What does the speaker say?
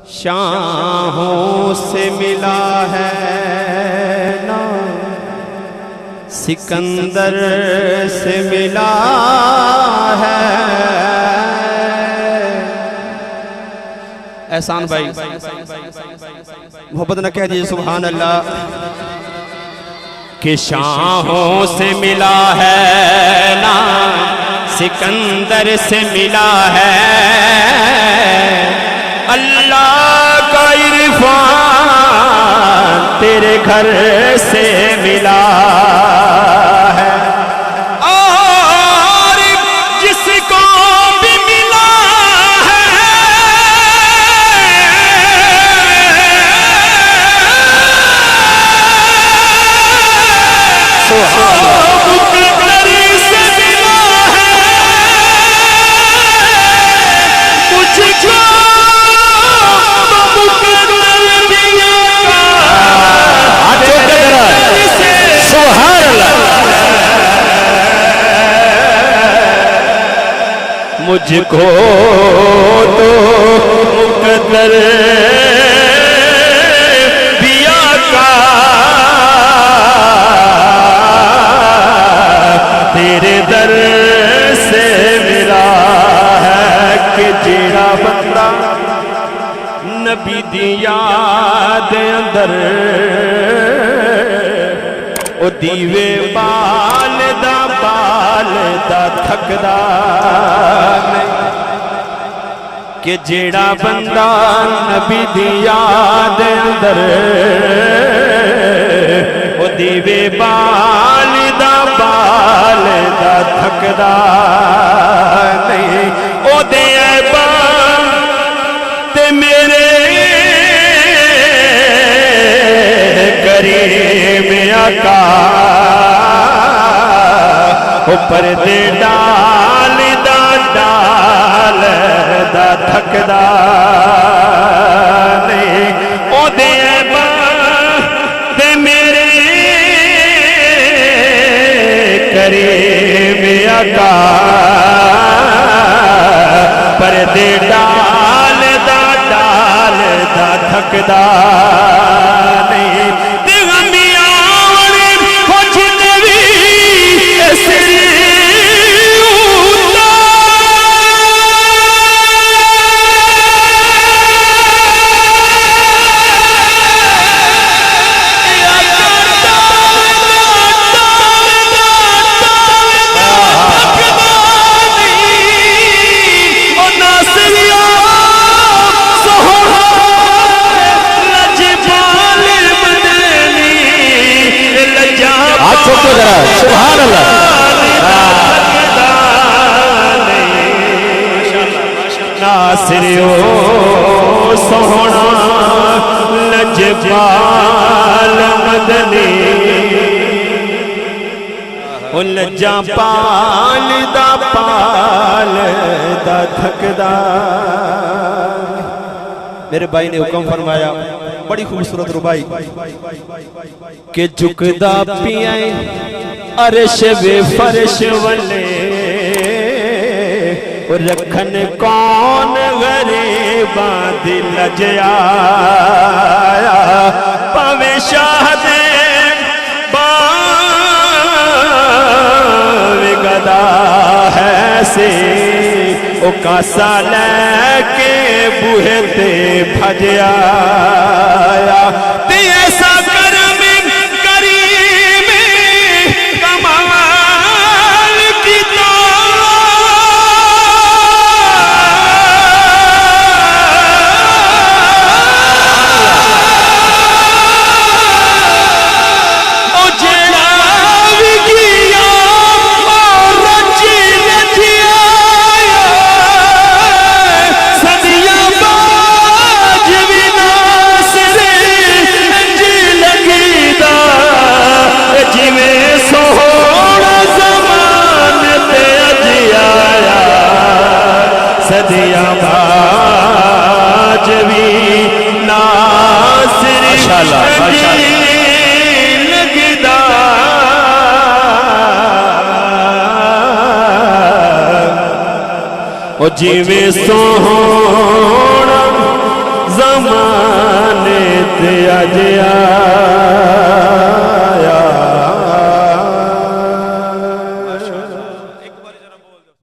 شاہوں سے ملا ہے نا سکندر سے ملا ہے. احسان بھائی محبت نہ کہہ دیجئے سبحان اللہ. کہ شاہوں سے ملا ہے نا سکندر سے ملا ہے اللہ کا عرفان تیرے گھر سے ملا ہے. اور جس کو بھی ملا ہے مجھ کو تو مقدر بھی آقا تیرے در سے ملا ہے. کہ جیڑا بندہ نبی دی یاد اندر او دیوے بال دا تھکدا کہ جیڑا بندہ نبی دی یاد اندر او دیوے بال دا تھکدا نہیں. او دے عیباں تے میرے کریم آقا او پردے ڈال دا تھکدا نہیں. او دے عیباں تے میرے کریم آقا پردے ڈال دا تھکدا نہیں. سبحان اللہ. ناصریو سونا لجپال مدنی او لجپال دا تھکدا. میرے بھائی نے حکم فرمایا بڑی خوبصورت ربائی کہ جھکدا پیائیں عرش بے فرش والے رکھن کون غریباں دی لجیا پاوے شاہ دے باوے گدا ہے سی او کاسا لے کے بوہے تے بھجیا تے ایسا کرم کریم کمال کی تو او جڑا بھی کیا اور رچی رچیا صدیاں باج بھی ناصر انج لگیدا جویں سوہنا زمان تے اج آیا صدیاں باج بھی ناصر انج لگیدا. او جویں سوہنا زمان اج